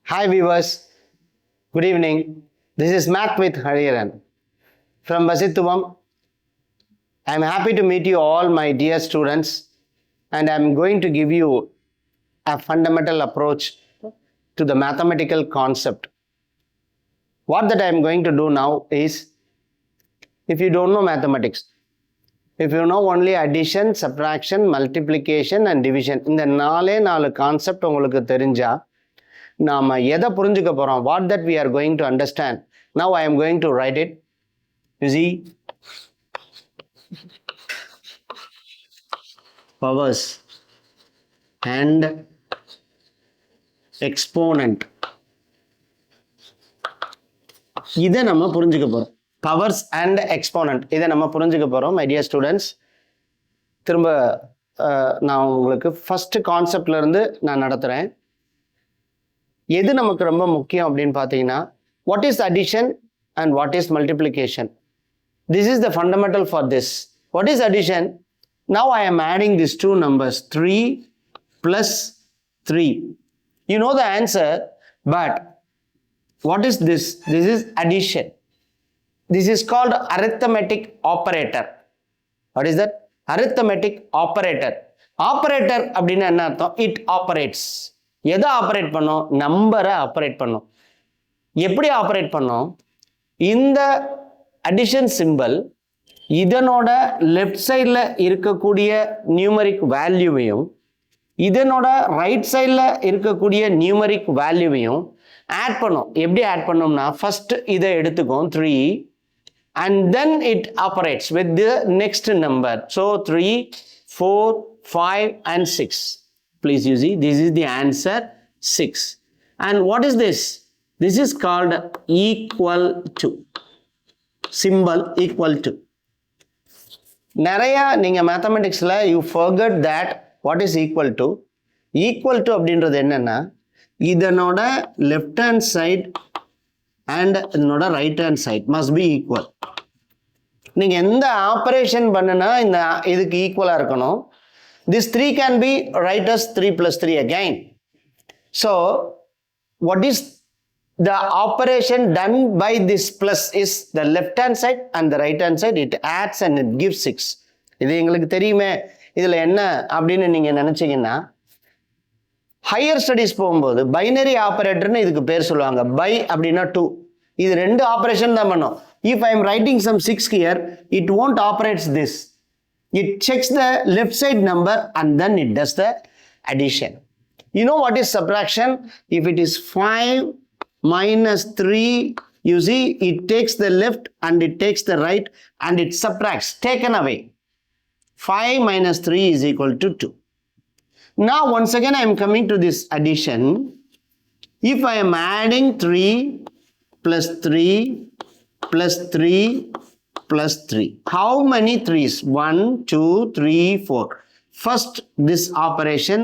Hi viewers, good evening. This is Mac with Hariharan from Vasithuvam. I am happy to meet you all my dear students, and I am going to give you a fundamental approach to the mathematical concept. What that I am going to do now is, if you don't know mathematics, if you know only addition, subtraction, multiplication and division, இந்த நாலு concept உங்களுக்கு தெரிஞ்சா நாம எதை புரிஞ்சுக்க போறோம், what that we are going to understand. Now I am going to write it. You see, powers and exponent. இதை நம்ம புரிஞ்சுக்க போறோம். Powers and exponent இதை நம்ம புரிஞ்சுக்க போறோம். My dear students, திரும்ப நான் உங்களுக்கு ஃபர்ஸ்ட் கான்செப்ட்ல இருந்து நான் நடத்துறேன். எது நமக்கு ரொம்ப முக்கியம் அப்படின்னு பார்த்தீங்கன்னா, what is addition and what is multiplication? This is the fundamental for this. What is addition? Now I am adding these two numbers, 3 plus 3. You know the answer, but what is this? This is addition. This is called arithmetic operator. What is that? Arithmetic operator. Operator அப்படின்னா என்ன அர்த்தம்? It operates. எதை operate பண்ணோம்? நம்பரை operate பண்ணோம். எப்படி operate பண்ணோம்? இந்த அடிஷன் சிம்பிள் இதனோட லெஃப்ட் சைடில் இருக்கக்கூடிய நியூமரிக் வேல்யூவையும் இதனோட ரைட் சைடில் இருக்கக்கூடிய நியூமரிக் வேல்யூவையும் ஆட் பண்ணோம். எப்படி ஆட் பண்ணோம்னா, ஃபர்ஸ்ட் இதை எடுத்துக்கோம் 3 and then it operates with the next number. So 3, 4, 5 and 6. Please you see, this is the answer 6. And what is this? This is called equal to. Symbol equal to. நிறைய நீங்க மேத்தமெட்டிக்ஸ்ல you forget that what is equal to. Equal to அப்படின்றது என்னன்னா, இதனோட left hand side and இதனோட right hand side must be equal. நீங்க எந்த operation பண்ணுனா இந்த இதுக்கு ஈக்குவலா இருக்கணும். This 3 can be write as 3 plus 3 again. So what is the operation done by this plus is the left hand side and the right hand side, it adds and it gives 6. இது உங்களுக்கு தெரியுமே. இதுல என்ன அப்படின்னு நீங்க நினைச்சீங்கன்னா, higher studies போகும்போது binary ஆபரேட்டர்னு இதுக்கு பேர் சொல்லுவாங்க. பை அப்படின்னா 2. இது ரெண்டு ஆபரேஷன் தான் பண்ணும். If I am writing some 6 here, it won't operate this. It checks the left side number and then it does the addition. You know what is subtraction? If it is 5 minus 3, you see it takes the left and it takes the right and it subtracts, taken away. 5 minus 3 is equal to 2. Now once again I am coming to this addition. If I am adding 3 plus 3 plus 3 plus 3. How many 3's? 1, 2, 3, 4. First this operation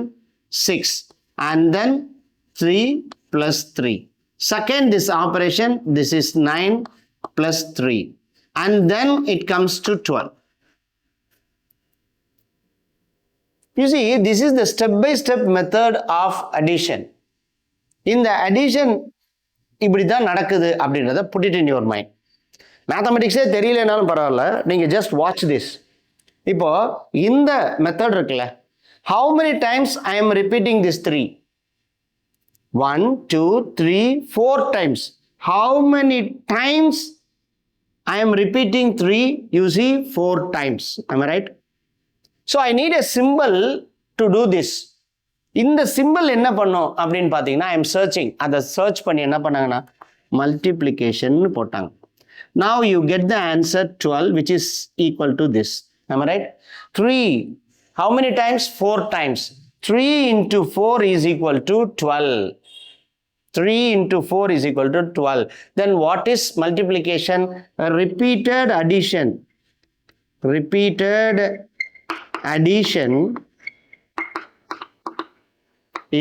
6 and then 3 plus 3. Second this operation, this is 9 plus 3 and then it comes to 12. You see, this is the step by step method of addition. In the addition இப்படி தான் நடக்குது அப்படின்றத put it in your mind. மேத்தமெட்டிக்ஸே தெரியலனாலும் பரவாயில்ல, நீங்கள் just watch this. இப்போ இந்த method இருக்குல்ல, how many times I am repeating this 3? 1, 2, 3, 4 times. How many times I am repeating 3? You see 4 times. am I right? So I need a symbol to do this. இந்த simple என்ன பண்ணும் அப்படின்னு பார்த்தீங்கன்னா, I am searching. அதை search பண்ணி என்ன பண்ணாங்கன்னா multiplication போட்டாங்க. Now you get the answer 12, which is equal to this. Am I right? 3. How many times? 4 times. 3 into 4 is equal to 12. 3 into 4 is equal to 12. Then what is multiplication? A repeated addition. Repeated addition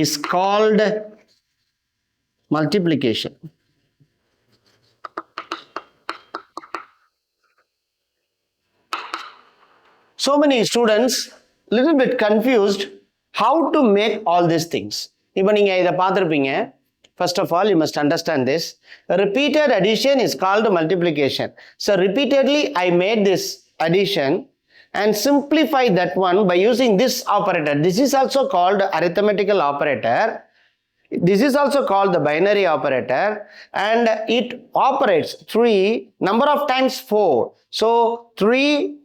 is called multiplication. So many students little bit confused how to make all these things. இப்போ நீங்கள் இதை பார்த்துருப்பீங்க. First of all, you must understand this. Repeated addition is called multiplication. So repeatedly I made this addition and simplify that one by using this operator. This is also called arithmetical operator. This is also called the binary operator, and it operates 3 number of times 4. So 3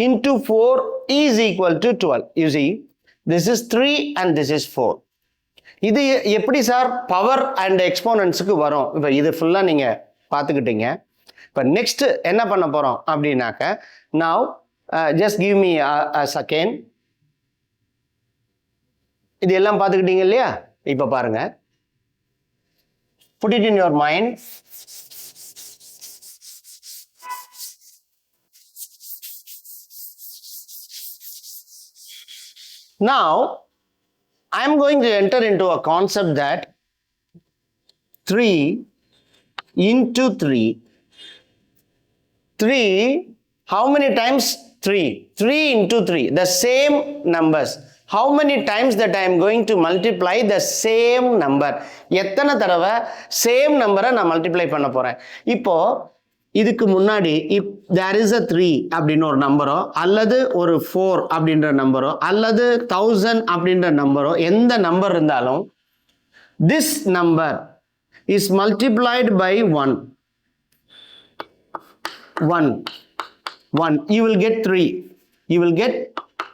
into 4 is equal to 12. You see, this is 3 and this is 4. இது எப்படி sir power and எக்ஸ்போனன்ட்ஸுக்கு வரும்? இப்போ இது ஃபுல்லாக நீங்கள் பார்த்துக்கிட்டீங்க. இப்போ next என்ன பண்ண போகிறோம் அப்படின்னாக்க, now just give me a second. இது எல்லாம் பார்த்துக்கிட்டீங்க இல்லையா? இப்போ பாருங்க, put it in your mind. Now I am going to enter into a concept that 3 into 3. 3, how many times 3? 3 into 3, the same numbers. How many times that I am going to multiply the same number? எத்தனை தடவை same நம்பரை நான் multiply பண்ண போகிறேன்? இப்போ இதுக்கு முன்னாடி there is a 3 அப்படின்னு ஒரு நம்பரோ, அல்லது ஒரு 4 அப்படின்ற நம்பரோ, அல்லது 1000 அப்படின்ற நம்பரோ, எந்த நம்பர் இருந்தாலும் this number is multiplied by 1. 1. You will get 3. You will get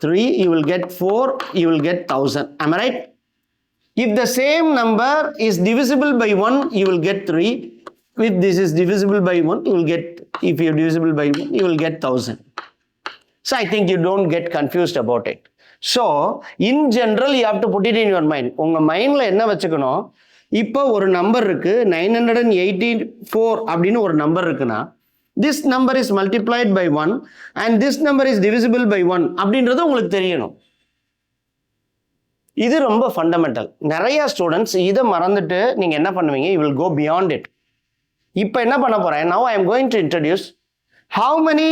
3, you will get 4, you will get 1000. Am I right? If the same number is divisible by 1, you will get 3. If this is divisible by 1, you will get, if you are divisible by 1, you will get 1000. So I think you don't get confused about it. So in general, you have to put it in your mind. உங்க மைண்ட்ல என்ன வச்சுக்கணும்? இப்போ ஒரு number இருக்கு, 984 அப்படின்னு ஒரு number இருக்குன்னா, this number is multiplied by 1 and this number is divisible by 1 அப்படின்றது உங்களுக்கு தெரியணும். இது ரொம்ப ஃபண்டமெண்டல். நிறைய ஸ்டூடெண்ட்ஸ் இதை மறந்துட்டு நீங்கள் என்ன பண்ணுவீங்க? you will go beyond it. இப்போ என்ன பண்ண போகிறேன்? now I am going to introduce how many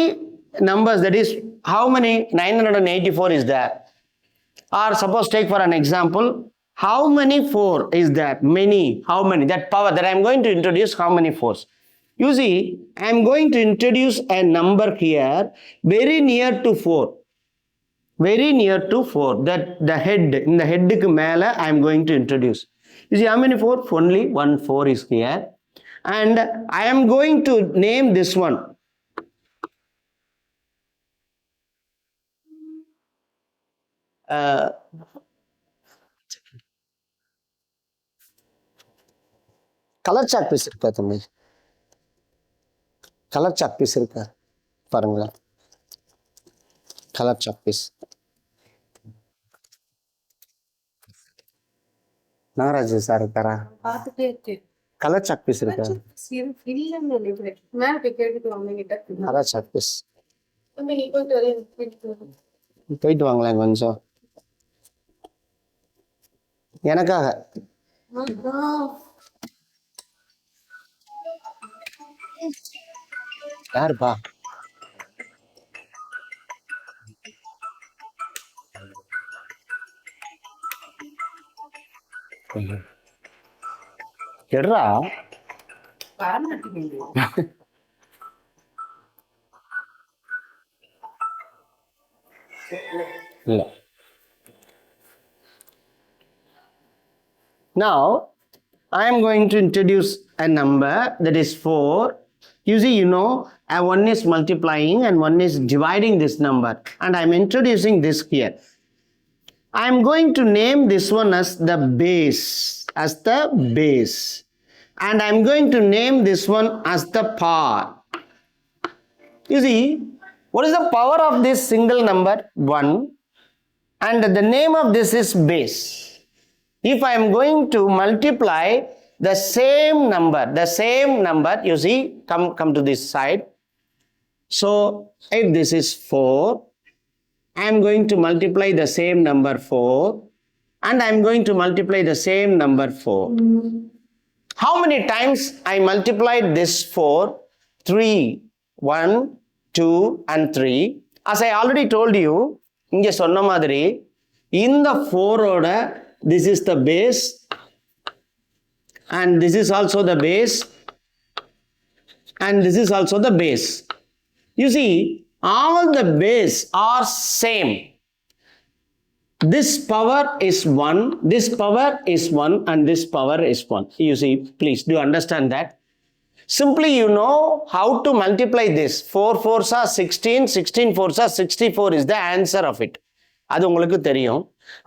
numbers, that is how many 984 is there, or suppose take for an example, how many 4 is that? Many. How many? That power that I am going to introduce, how many 4s? You see, I am going to introduce a number here very near to 4. Very near to 4. That the head, in the head ku mela I am going to introduce. You see how many 4? Only 1 4 is here. And I am going to name this one. Color chart piece இருக்கா தம்பி? Colour chalk piece இருக்கா பாருங்களேன். Colour chalk piece Nagaraj sir இருக்காரா? Colour chalk piece இருக்கா? Colour chalk piece போயிட்டு வாங்களேன் கொஞ்சம் எனக்காக. யாருப்பா? எட்ரா இல்ல. Now I am going to introduce a number that is 4. You see, you know, one is multiplying and one is dividing this number, and I am introducing this here. I am going to name this one as the base, and I am going to name this one as the power. You see, what is the power of this single number? 1, and the name of this is base. If I am going to multiply the same number, you see, come to this side. So if this is 4, I am going to multiply the same number 4, and I am going to multiply the same number 4. How many times I multiplied this 4? 3. 1, 2 and 3. As I already told you, இங்க சொன்ன மாதிரி இந்த 4 ஓட this is the base and this is also the base, and this is also the base. You see, all the base are same. This power is 1, this power is 1, and this power is 1. You see, please, do you understand that? Simply you know how to multiply this. 4 4s are 16, 16 4s are 64 is the answer of it. அது உங்களுக்கு தெரியும்.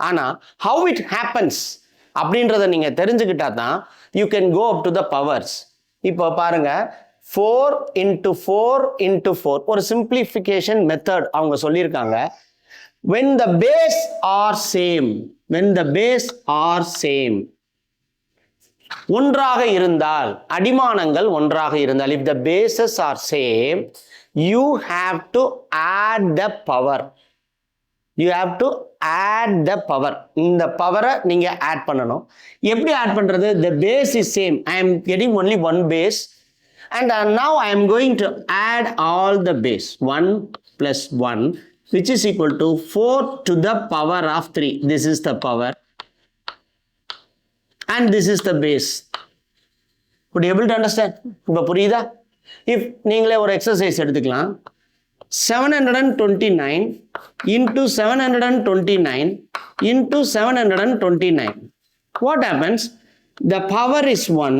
ஆனா how it happens அப்படின்றத நீங்க தெரிஞ்சுக்கிட்டா தான் you can go up to the powers. இப்போ பாருங்க, 4 into 4 into 4 ஒரு simplification method அவங்க சொல்லியிருக்காங்க. When the base are same, when the base are same, ஒன்றாக இருந்தால், அடிமானங்கள் ஒன்றாக இருந்தால், if the bases are same, you have to add the power. You have to add the power. இந்த பவரை நீங்க ஆட் பண்ணணும். எப்படி ஆட் பண்றது? The base is same. I am getting only one base, and now I am going to add all the base. 1 plus 1, which is equal to 4 to the power of 3. This is the power, and this is the base. Would you able to understand? இப்போ புரியுதா? If நீங்களே ஒரு exercise எடுத்துக்கலாம். 729 into 729 into 729. What happens? The power is 1,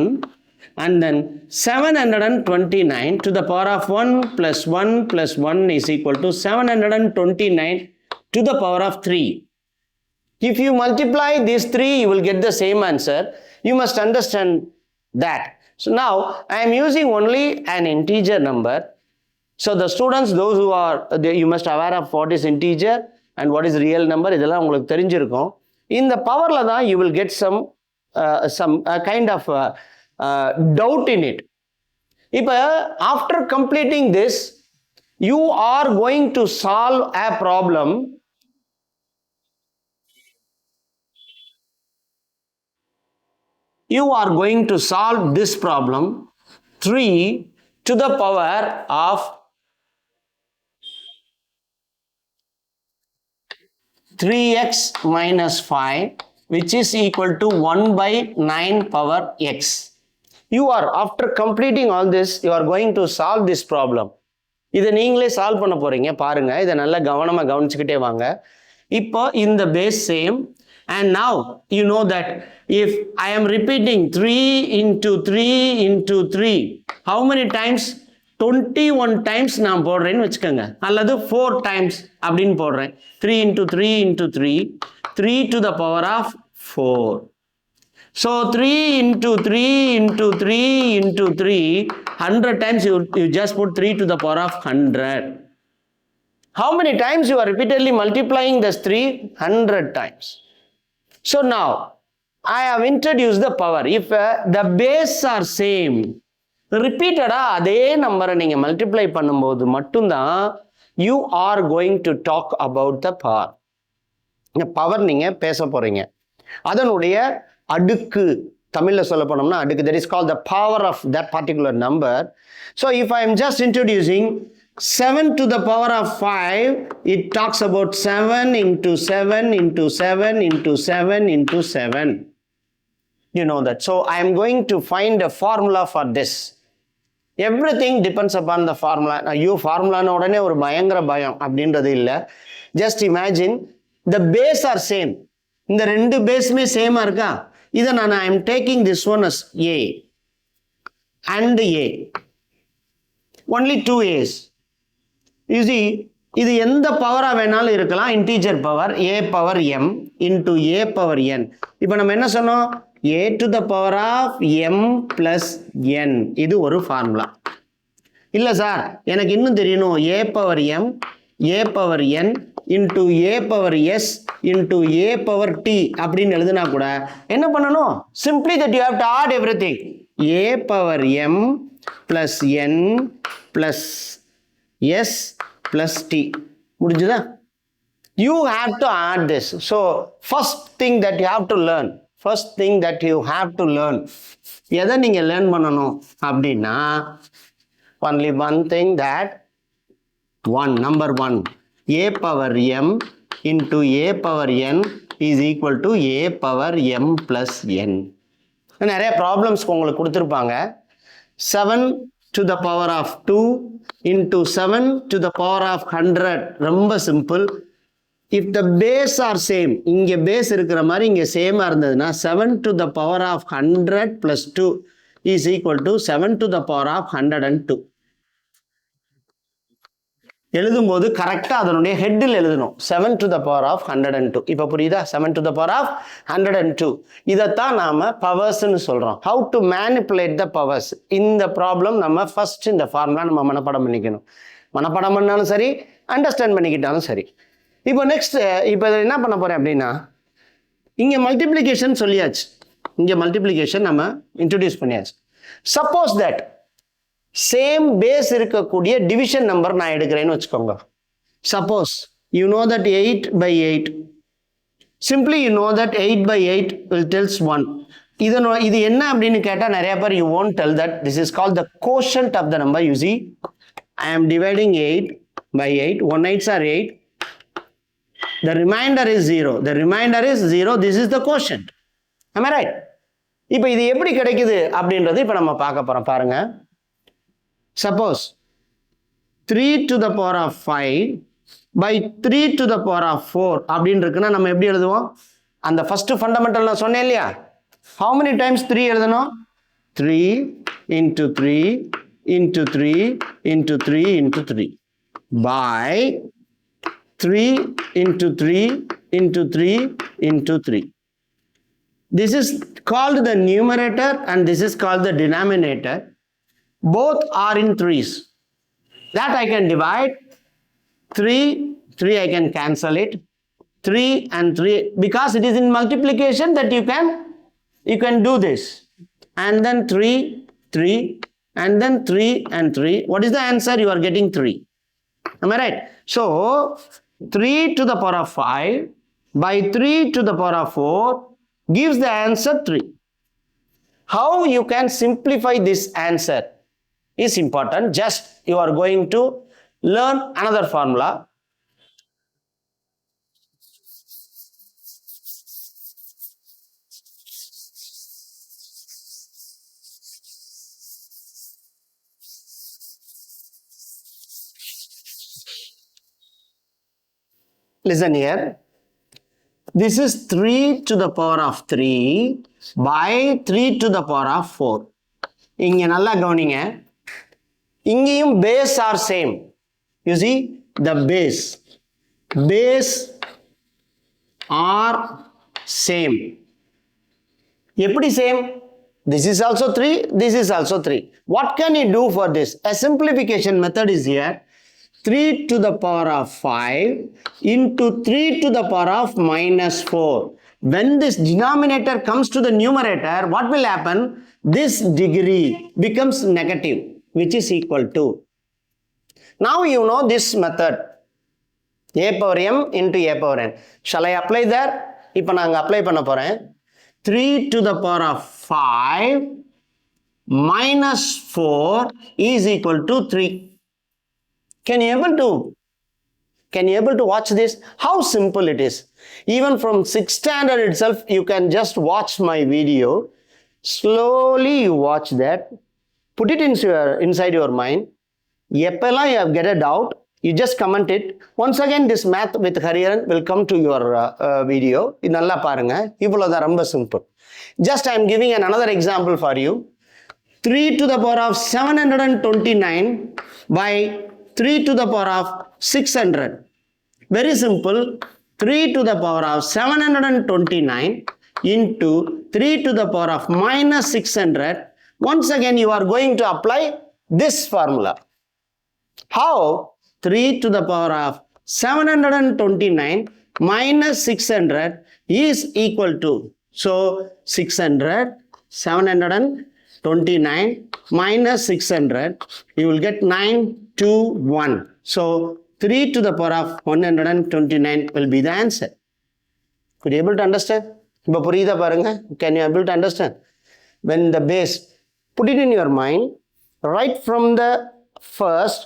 and then 729 to the power of 1 plus 1 plus 1 is equal to 729 to the power of 3. If you multiply these 3, you will get the same answer. You must understand that. So now I am using only an integer number. So the students, those who are, you must aware of what is integer and what is real number. இதெல்லாம் உங்களுக்கு தெரிஞ்சிருக்கும். இந்த பவர்ல தான் you will get some kind of doubt in it. இப்போ after completing this, you are going to solve a problem. You are going to solve this problem 3 to the power of 3x minus 5, which is equal to 1 by 9 power x. You are, after completing all this, you are going to solve this problem. இதை நீங்களே solve பண்ண போறீங்க. பாருங்க, இதை நல்லா கவனமா கவனிச்சுக்கிட்டே வாங்க. இப்போ இந்த base same, and now you know that if I am repeating 3 into 3 into 3, how many times? 21 times நான் போடுறேன்னு வச்சுக்கோங்க, அல்லது 4 times அப்படின்னு போடுறேன். 3 into 3 into 3, 3 to the power of 4. So 3 into 3 into 3 into 3, 100 times you just put 3 to the power of 100. How many times you are repeatedly multiplying this 3? 100 times. So now I have introduced the power. If the base are same, ரிப்பீட்டடா அதே நம்பரை நீங்க multiply பண்ணும்போது மட்டும்தான் you are going to talk about the power. இந்த power நீங்க பேச போறீங்க. அதனுடைய அடுக்கு, தமிழ்ல சொல்ல போனோம்னா அடுக்கு, that is called the power of that particular number. So if I am just introducing 7 to the power of 5, it talks about 7 into 7 into 7 into 7 into 7. You know that. So I am going to find a formula for this. Everything depends upon the formula. ஐயோ ஃபார்முலான உடனே ஒரு பயங்கர பயம் அப்படின்றது இல்லை. Just imagine the base are same. இந்த ரெண்டு பேஸுமே சேமா இருக்கா? இதை நான் I am taking this one as a and a, only 2 a's. You see, இது எந்த பவரா வேணாலும் இருக்கலாம். Integer power a power m into a power n. இப்போ நம்ம என்ன சொன்னோம்? a to the power of m plus n. இது ஒரு ஃபார்முலா. இல்லை சார், எனக்கு இன்னும் தெரியணும், a power m, a power n into a power s into a power t அப்படின்னு எழுதுனா கூட என்ன பண்ணணும்? Simply that you have to add everything. a power m plus n plus s plus t. முடிஞ்சுதா? You have to add this. So first thing that you have to learn, எதை நீங்க learn பண்ணணும் அப்படின்னா, only one thing, that number 1, a power m into a power n is equal to a power m plus n. நிறைய ப்ராப்ளம்ஸ்க்கு உங்களுக்கு கொடுத்துருப்பாங்க. 7 to the power of 2 into 7 to the power of 100. ரொம்ப simple. If the base are same, இங்கே base இருக்கிற மாதிரி இங்கே சேமாக இருந்ததுன்னா 7 to the power of 100 plus 2 is equal to 7 to the power of 102. எழுதும்போது கரெக்டாக அதனுடைய ஹெட்டில் எழுதணும். 7 to the power of 102. இப்போ புரியுதா? 7 to the power of 102. இதைத்தான் நாம் பவர்ஸ்ன்னு சொல்கிறோம். How to manipulate the powers. இந்த ப்ராப்ளம் நம்ம ஃபர்ஸ்ட் இந்த ஃபார்முலா நம்ம மனப்பாடம் பண்ணிக்கணும். மனப்பாடம் பண்ணாலும் சரி, அண்டர்ஸ்டாண்ட் பண்ணிக்கிட்டாலும் சரி. இப்போ நெக்ஸ்ட் இப்போ என்ன பண்ண போகிறேன் அப்படின்னா, இங்கே மல்டிப்ளிகேஷன் சொல்லியாச்சு. இங்கே மல்டிப்ளிகேஷன் நம்ம இன்ட்ரடியூஸ் பண்ணியாச்சு. சப்போஸ் தட் சேம் பேஸ் இருக்கக்கூடிய டிவிஷன் நம்பர் நான் எடுக்கிறேன்னு வச்சுக்கோங்க. Suppose you know that 8 by 8, simply you know that 8 by 8 will tells 1. இது என்ன அப்படின்னு கேட்டால் நிறைய பேர் you won't tell that this is called the quotient of the number. You see, I am dividing 8 by 8. 1 8s are 8. The remainder is 0. The remainder is 0. This is the quotient. Am I right? இப்போ இது எப்படி கிடைக்குது அப்படின்றது இப்போ நம்ம பார்க்க போகிறோம். பாருங்க. Suppose 3 to the power of 5 by 3 to the power of 4 அப்படின்னு இருக்குன்னா நம்ம எப்படி எழுதுவோம்? அந்த ஃபர்ஸ்ட் ஃபண்டமெண்டல் நான் சொன்னேன் இல்லையா? How many times 3 எழுதணும்? 3 into 3 into 3 into 3 into 3 by 3 into 3 into 3 into 3. This is called the numerator and this is called the denominator. Both are in 3s. That I can divide. 3 I can cancel it. 3 and 3, because it is in multiplication that you can do this. And then 3 and then 3 and 3. What is the answer? You are getting 3. Am I right? So 3 to the power of 5 by 3 to the power of 4 gives the answer 3. How you can simplify this answer is important. Just you are going to learn another formula. Listen here. This is 3 to the power of 3 by 3 to the power of 4. இங்க நல்லா கவனிங்க. இங்கேயும் base are same. You see, the base are same. எப்படி same? This is also 3, this is also 3. What can you do for this? A simplification method is here. 3 to the power of 5 into 3 to the power of minus 4. When this denominator comes to the numerator, what will happen? This degree becomes negative, which is equal to. Now you know this method. A power m into a power n. Shall I apply there? இப்போ நான் apply பண்ண போறேன். 3 to the power of 5 minus 4 is equal to 3. Can you able to watch this? How simple it is. Even from 6th standard itself, you can just watch my video. Slowly you watch that. Put it inside your mind. எப்பெல்லாம் you get a doubt, you just comment it. Once again, this math with Hariharan will come to your video. இது நல்லா பாருங்க. இவ்வளவுதான், ரொம்ப simple. Just I am giving another example for you. 3 to the power of 729 by 3 to the power of 600. Very simple. 3 to the power of 729 into 3 to the power of minus 600. Once again, you are going to apply this formula. How? 3 to the power of 729 minus 600 is equal to. So 600, 729 minus 600, you will get 921. So 3 to the power of 129 will be the answer. Could you able to understand? இப்போ புரியுதா பாருங்க. Can you able to understand? When the base, put it in your mind, right from the first,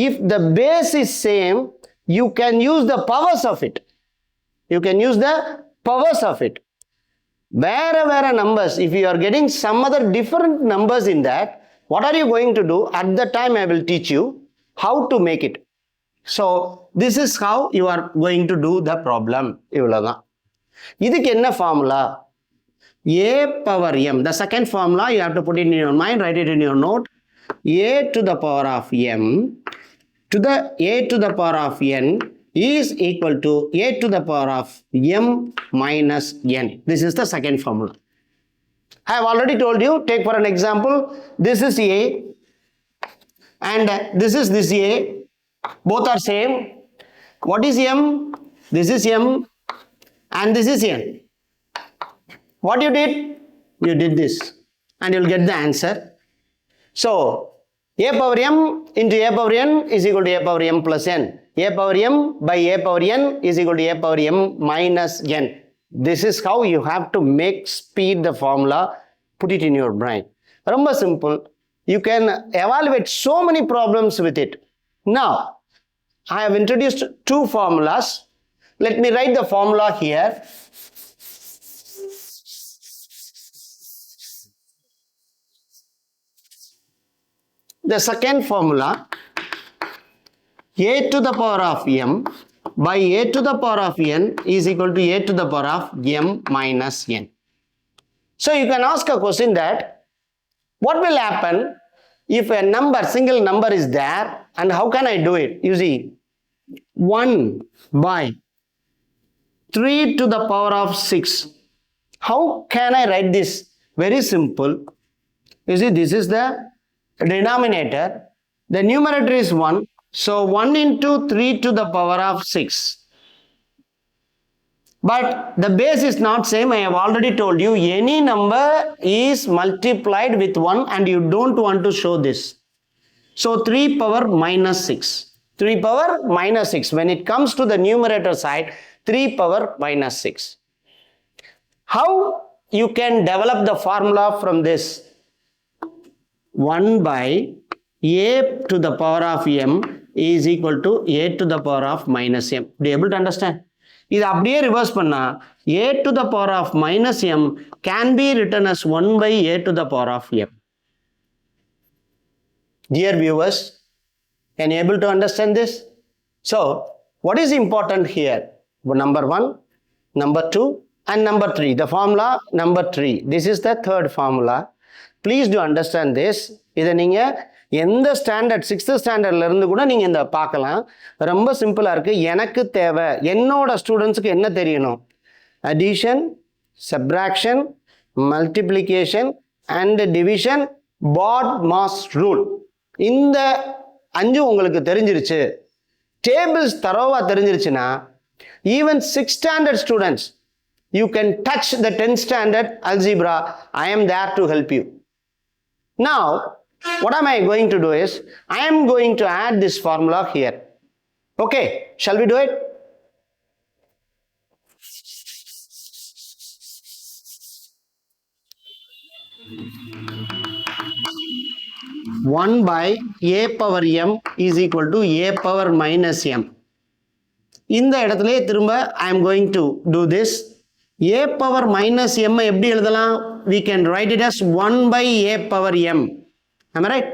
if the base is same, you can use the powers of it. You can use the powers of it. வேற numbers, if you are getting some other different numbers in that, what are you going to do? At that time I will teach you how to make it. So this is how you are going to do the problem. இவ்வளவுதான். இதுக்கு என்ன formula? A power m. The second formula you have to put it in your mind, write it in your note. A to the power of m to the a to the power of n is equal to a to the power of m minus n. This is the second formula. I have already told you, take for an example, this is a and this is this a, both are same. What is m? This is m and this is n. What you did? You did this and you will get the answer. So a power m into a power n is equal to a power m plus n. A power m by a power n is equal to a power m minus n. This is how you have to make speed the formula, put it in your brain. ரொம்ப simple. You can evaluate so many problems with it. Now, I have introduced two formulas. Let me write the formula here. The second formula, a to the power of m by a to the power of n is equal to a to the power of m minus n. So you can ask a question that, what will happen if a number, single number is there, and how can I do it? You see, 1 by 3 to the power of 6. How can I write this? Very simple. You see, this is the denominator. The numerator is 1. So 1 into 3 to the power of 6. But the base is not same. I have already told you, any number is multiplied with 1 and you don't want to show this. So 3 power minus 6. 3 power minus 6. When it comes to the numerator side, 3 power minus 6. How you can develop the formula from this? 1 by a to the power of m is equal to a to the power of minus m. Be able to understand? இது அப்படியே reverse பண்ணா a to the power of minus m can be written as 1 by a to the power of m. Dear viewers, can you able to understand this? So, what is important here? Number 1, number 2 and number 3. The formula number 3. This is the third formula. Please do understand this. இதை நீங்கள் எந்த standard 6th ஸ்டாண்டர்ட்ல இருந்து கூட நீங்கள் இந்த பார்க்கலாம். ரொம்ப சிம்பிளாக இருக்குது. எனக்கு தேவை, என்னோட ஸ்டூடெண்ட்ஸுக்கு என்ன தெரியணும்? Addition, subtraction, multiplication and division, BODMAS rule. இந்த 5 உங்களுக்கு தெரிஞ்சிருச்சு, டேபிள்ஸ் தரோவா தெரிஞ்சிருச்சுன்னா, even 6th standard students, you can touch the 10th standard algebra. I am there to help you. Now, what am I going to do is, I am going to add this formula here. Okay, shall we do it? One by a power m is equal to a power minus m. இந்த இடத்துல திரும்ப I am going to do this. a power minus m எப்படி எழுதலாம்? We can write it as 1 by a power m. Am I right?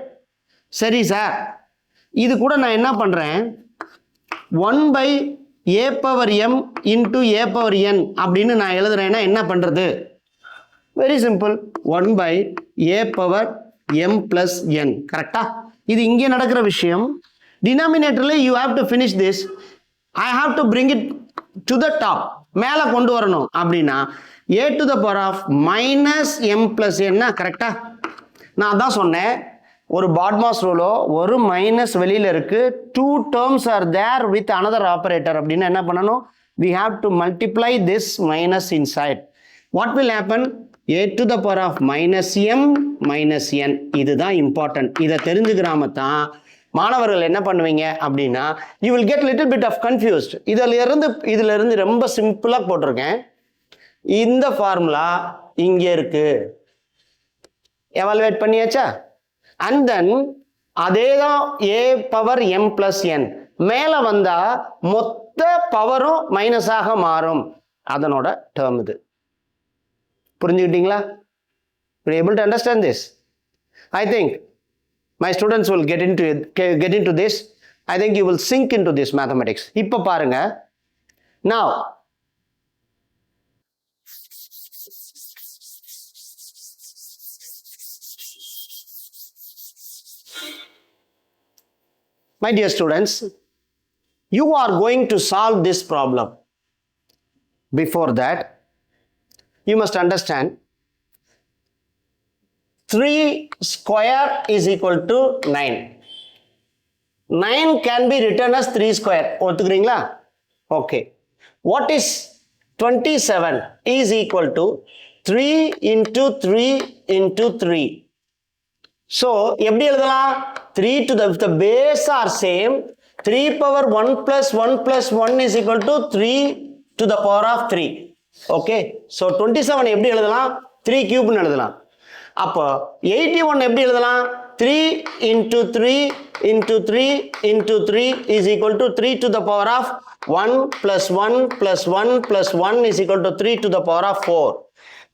சரி sir, இது கூட நான் என்ன பண்ணுறேன்? 1 by a power m into a power n அப்படின்னு நான் எழுதுறேன்னா என்ன பண்ணுறது? Very simple. 1 by a power m plus n. கரெக்டா? இது இங்கே நடக்கிற விஷயம். டினாமினேட்டரில் you have to finish this. I have to bring it to the top. மேலே கொண்டு வரணும். அப்படின்னா a to the power of minus m plus n. கரெக்டா? நான் தான் சொன்னேன், ஒரு பாட்மாஸ் ரூலோ ஒரு மைனஸ் வெளியில் இருக்குது, 2 terms are there with another operator அப்படின்னு என்ன பண்ணணும்? We have to multiply this minus inside. What will happen? a to the power of minus m minus n. இதுதான் important. இதை தெரிஞ்சுக்கிறாம தான் மாணவர்கள் என்ன பண்ணுவீங்க அப்படின்னா, you will get little bit of confused. இதிலிருந்து ரொம்ப சிம்பிளாக போட்டிருக்கேன். இந்த ஃபார்முலா இங்கே இருக்கு, எவாலுவேட் பண்ணியாச்சா? அண்ட் தென் அதே தான் a power m plus n. மேலே வந்தால் மொத்த பவரும் மைனஸாக மாறும். அதனோட டேர்ம் இது. புரிஞ்சுக்கிட்டீங்களா? You're able to understand this? I think my students will get into this. I think you will sink into this mathematics. இப்போ பாருங்க. Now, my dear students, you are going to solve this problem. Before that, you must understand 3 square is equal to 9. 9 can be written as 3 square. ஒத்துக்கிறீங்களா? Okay. What is 27 is equal to 3 into 3 into 3. So, எப்படி எழுதலாம்? 3 to the base are same. 3 power 1 plus 1 plus 1 is equal to 3 to the power of 3. Okay. So, 27 எப்படி எழுதலாம்? 3 cube எழுதலாம். அப்போ 81 எப்படி எழுதலாம்? 3 into 3 into 3 into 3 is equal to 3 to the power of 1 plus 1 plus 1 plus 1 is equal to 3 to the power of 4.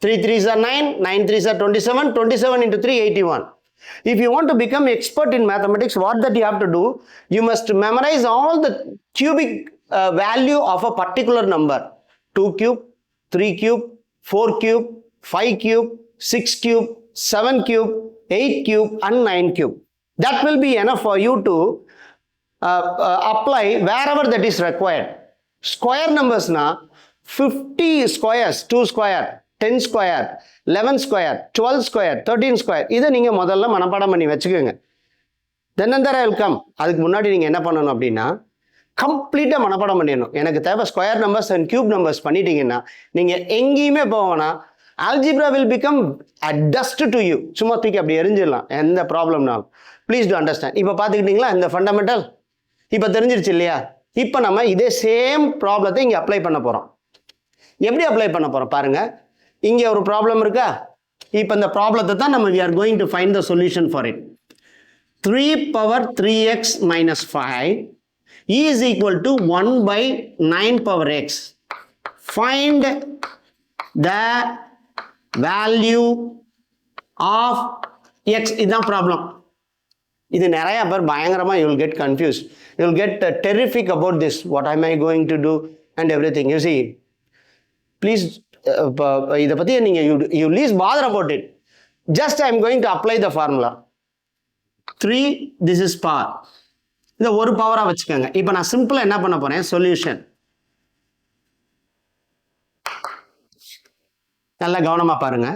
3 3s are 9, 9 3s are 27, 27 into 3, 81. If you want to become expert in mathematics, what that you have to do, you must memorize all the cubic value of a particular number. 2 cube, 3 cube, 4 cube, 5 cube, 6 cube, 7 cube, 8 cube and 9 cube. That will be enough for you to apply wherever that is required. Square numbers na 50 squares, 2 square, 10 square, 11 square, 12 square, 13 square. இதை நீங்க முதல்ல மனப்பாடம் பண்ணி வச்சுக்கோங்க. Then and there I will come. அதுக்கு முன்னாடி நீங்க என்ன பண்ணணும் அப்படின்னா கம்ப்ளீட்டா மனப்பாடம் பண்ணிடணும். எனக்கு தேவை square numbers and cube numbers பண்ணிட்டீங்கன்னா நீங்க எங்கேயுமே போவேனா algebra will become a dust to you. சும்மா தூக்கி அப்படி எரிஞ்சிடலாம் எந்த ப்ராப்ளம்னாலும். Please to understand. இப்போ பார்த்துக்கிட்டீங்களா இந்த ஃபண்டமெண்டல் இப்போ தெரிஞ்சிருச்சு இல்லையா? இப்போ நம்ம இதே சேம் ப்ராப்ளத்தை இங்கே அப்ளை பண்ண போகிறோம். எப்படி அப்ளை பண்ண போகிறோம் பாருங்க. இங்கே ஒரு ப்ராப்ளம் இருக்கா? இப்போ இந்த ப்ராப்ளத்தை தான் நம்ம we are going to find the solution for it. 3 power 3x minus 5 is equal to 1 by 9 power x. Find the value of x. இதுதான் ப்ராப்ளம். இது நிறைய பேர் பயங்கரமா you will get confused. You will get terrific about this. What am I going to do and everything. You see, please இதை பத்தி நீங்க you least bother about it. Just I am going to apply the formula. 3 this is power. இதை ஒரு பவரா வச்சுக்கோங்க. இப்போ நான் சிம்பிளா என்ன பண்ண போறேன்? சொல்யூஷன். நல்லா கவனமா பாருங்க.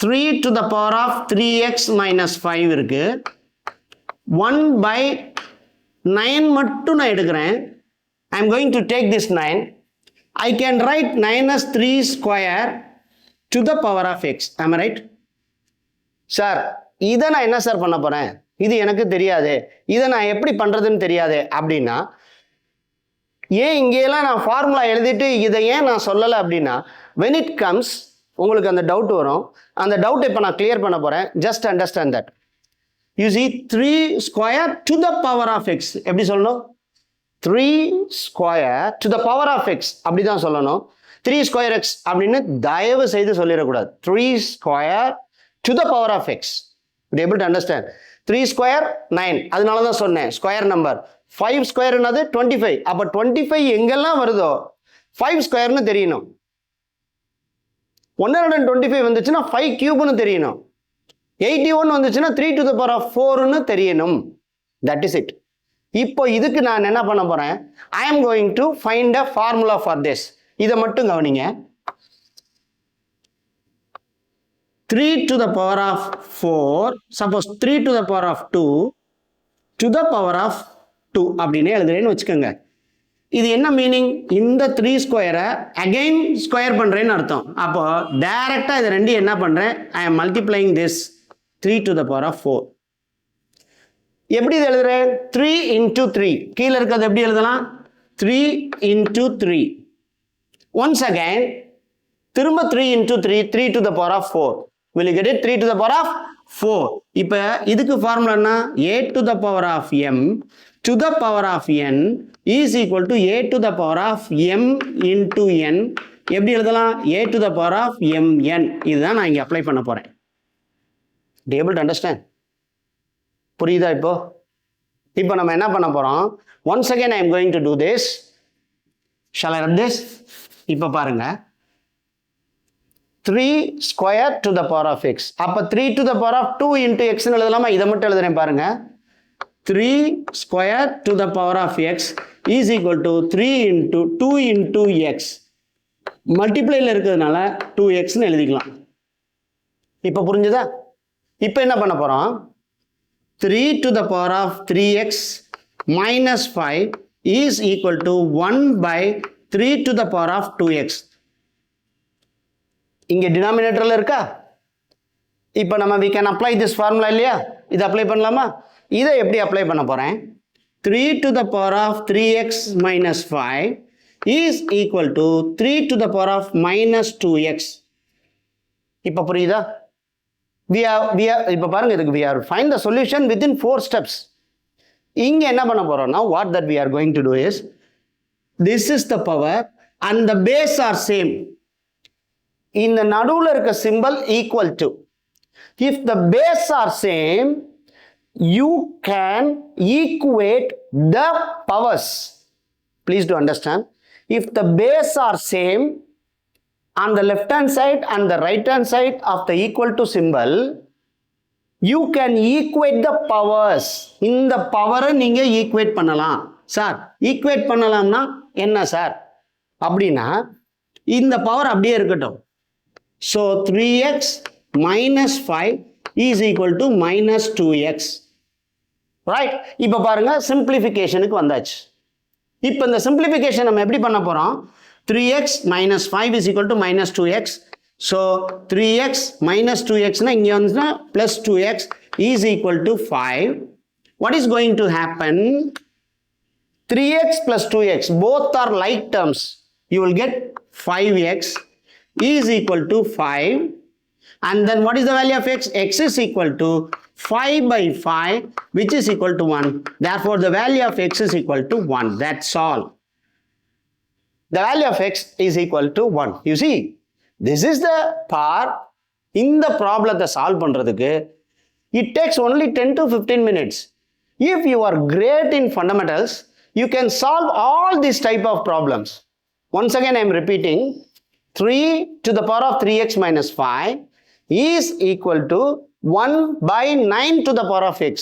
3 to the power of 3x minus 5 இருக்கு. 1 by 9 மட்டும் நான் எடுக்கிறேன். I am going to take this 9. I can write 9 as 3 square to the power of x. Am I right? Sir இதை நான் என்ன சார் பண்ண போறேன்? இது எனக்கு தெரியாது, இதை நான் எப்படி பண்றதுன்னு தெரியாது அப்படின்னா ஏன் இங்கேயெல்லாம் நான் ஃபார்முலா எழுதிட்டு இதை ஏன் நான் சொல்லலை அப்படின்னா when it comes உங்களுக்கு அந்த டவுட் வரும். அந்த டவுட் இப்போ நான் கிளியர் பண்ண போறேன். Just understand that. You see 3 square to the power of x. எப்படி சொல்லணும்? 3 square to the power of x அப்படிதான் சொல்லணும். 3 square x அப்படின்னு தயவு செய்து சொல்லிடக்கூடாது. 3 square to the power of x. You able to understand? 3 square 9. அதனால தான் சொன்னேன் ஸ்கொயர் நம்பர். 5 ஸ்கொயர் என்னது? 25. அப்போ 25 எங்கெல்லாம் வருதோ 5 ஸ்கொயர்னு தெரியணும். 125 வந்துச்சுன்னா 5 கியூப்னு தெரியணும். 81 வந்துச்சுன்னா 3 to the power of 4ன்னு தெரியணும். That is it. இப்போ இதுக்கு நான் என்ன பண்ண போறேன்? I am going to find a formula for this. இதை மட்டும் கவனிங்க. 3 to the power of 4, suppose 3 to the power of 2 to the power of 2 அப்படின்னு எழுதுறேன்னு வச்சுக்கோங்க. இது என்ன மீனிங்? இந்த 3 ஸ்கொயரை அகைன் ஸ்கொயர் பண்றேன்னு அர்த்தம். அப்போ டைரக்டா இது ரெண்டு என்ன பண்றேன்? I am multiplying this 3 to the power of 4. எப்படி இது எழுதுறேன்? 3 into 3. கீழே இருக்கிறது எப்படி எழுதலாம்? 3 into 3. Once again திரும்ப 3 into 3, 3 to the power of 4. Will you get it? 3 to the power of 4. இப்போ இதுக்கு ஃபார்முலா என்ன? a to the power of m to the power of n is equal to a to the power of m into n எப்படி எழுதலாம்? a to the power of mn. இதுதான் நான் இங்கே apply பண்ண போகிறேன். able to understand? புரியுதா இப்போ? இப்போ நம்ம என்ன பண்ண போகிறோம்? once again I am going to do this. Shall I run this? இப்போ பாருங்க, 3 square to the power of x. அப்போ 3 to the power of 2 into x எழுதலாமா? இதை மட்டும் எழுதுறேன் பாருங்க. 3 square to the power of x is equal to 3 into 2 into x. மல்டிப்ளைல இருக்கிறதுனால 2x எழுதிக்கலாம். இப்போ புரிஞ்சுதா? இப்போ என்ன பண்ண போகிறோம்? 3 to the power of 3x minus 5 is equal to 1 by 3 to the power of 2x. இங்கே டினாமினேட்டரில் இருக்கா? இப்போ நம்ம we can apply this formula இல்லையா? இதை அப்ளை பண்ணலாமா? இதை எப்படி அப்ளை பண்ண போகிறேன்? 3 to the power of 3x minus 5 is equal to 3 to the power of minus 2x. இப்போ புரியுதா? இப்போ பாருங்க, இதுக்கு we are find the solution within 4 steps. இங்கே என்ன பண்ண போகிறோம்னா, what that we are going to do is, this is the power and the base are same. இந்த நடுவில் இருக்க symbol equal to. If the base are same, you can equate the powers. Please do understand. If the base are same on the left hand side and the right hand side of the equal to symbol, you can equate the powers. இந்த பவரை நீங்க equate பண்ணலாம். Sir equate பண்ணலாம்னா என்ன sir அப்படின்னா, இந்த power அப்படியே இருக்கட்டும். So 3x minus 5 is equal to minus 2x. Right? இப்போ பாருங்க, சிம்பிளிஃபிகேஷனுக்கு வந்தாச்சு. இப்போ இந்த சிம்பிளிஃபிகேஷன் நம்ம எப்படி பண்ண போகிறோம்? 3x minus 5 is equal to minus 2x. So 3x minus 2x இங்கே வந்துச்சுன்னா plus 2x is equal to 5. What is going to happen? 3x plus 2x both are like terms. You will get 5x is equal to 5. And then what is the value of x? X is equal to 5 by 5, which is equal to 1. Therefore, the value of x is equal to 1. That's all. The value of x is equal to 1. You see, this is the part in the problem to solve பண்றதுக்கு it takes only 10 to 15 minutes. If you are great in fundamentals, you can solve all these type of problems. Once again, I am repeating, 3 to the power of 3x minus 5 is equal to 1 by 9 to the power of x.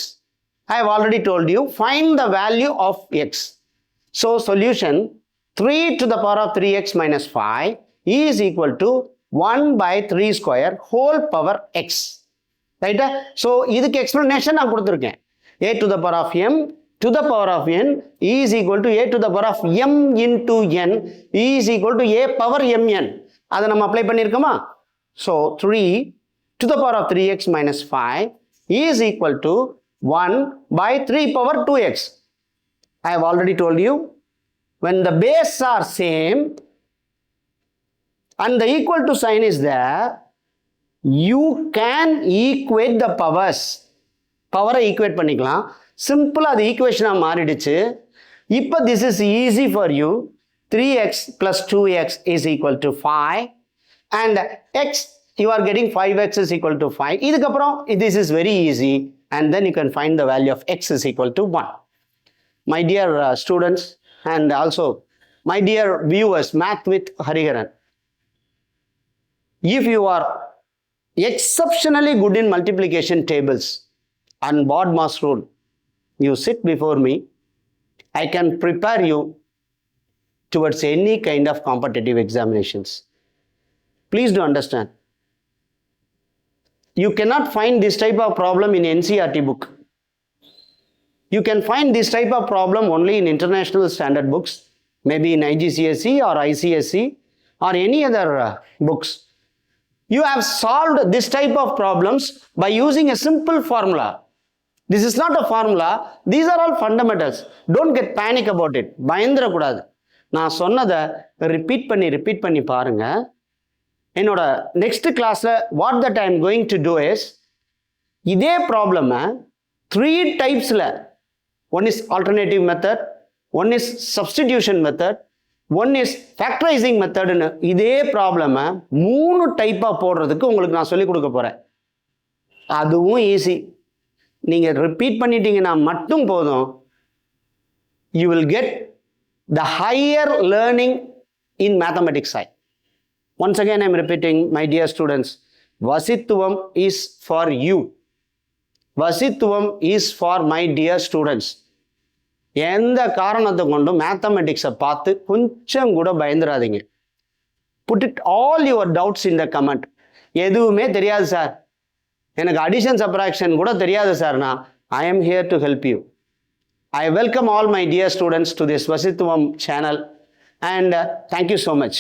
I have already told you, find the value of x. So, solution 3 to the power of 3x minus 5 is equal to 1 by 3 square whole power x. Right? So, இதுக்கு explanation நான் கொடுத்திருக்கேன். a to the power of m to the power of n is equal to a to the power of m into n is equal to a power mn. அதை நம்ம apply பண்ணியிருக்கோமா? So 3 to the power of 3x minus 5 is equal to 1 by 3 power 2x. I have already told you, when the base are same and the equal to sign is there, you can equate the powers. Power equate பண்ணிக்கலாம். Simple அது ஈக்குவேஷனாக மாறிடுச்சு. இப்போ this is easy for you. 3x plus 2x is equal to 5 and x you are getting 5x is equal to 5. இதுக்கப்புறம் this is very easy and then you can find the value of x is equal to 1. My dear students and also my dear viewers, Math with Hariharan, if you are exceptionally good in multiplication tables and BODMAS rule, you sit before me, I can prepare you towards any kind of competitive examinations. Please do understand. You cannot find this type of problem in NCERT book. You can find this type of problem only in international standard books, maybe in IGCSE or ICSE or any other books. You have solved this type of problems by using a simple formula. This is not a formula. These are all fundamentals. Don't get panic about it. பயந்திர கூடாது. நான் சொன்னதை repeat பண்ணி பாருங்க. என்னோட next கிளாஸ்ல what that I am going to do is, இதே ப்ராப்ளமை 3 டைப்ஸில், one is alternative method, one is substitution method, one is factorising மெத்தடுன்னு. இதே ப்ராப்ளமை 3 டைப்பாக போடுறதுக்கு உங்களுக்கு நான் சொல்லிக் கொடுக்க போகிறேன். அதுவும் ஈஸி. நீங்கள் ரிப்பீட் பண்ணிட்டீங்கன்னா மட்டும் போதும். You will get the higher learning in mathematics side. Once again I am repeating, my dear students, வசித்துவம் இஸ் ஃபார் யூ. வசித்துவம் is for my dear students. எந்த காரணத்தை கொண்டும் மேத்தமெட்டிக்ஸை பார்த்து கொஞ்சம் கூட பயந்துடாதீங்க. Put it all your doubts in the comment. எதுவுமே தெரியாது சார், எனக்கு அடிஷன் சப்ராக்ஷன் கூட தெரியாது சார்னா, I am here to help you. I welcome all my dear students to this Vasithuvam channel, and thank you so much.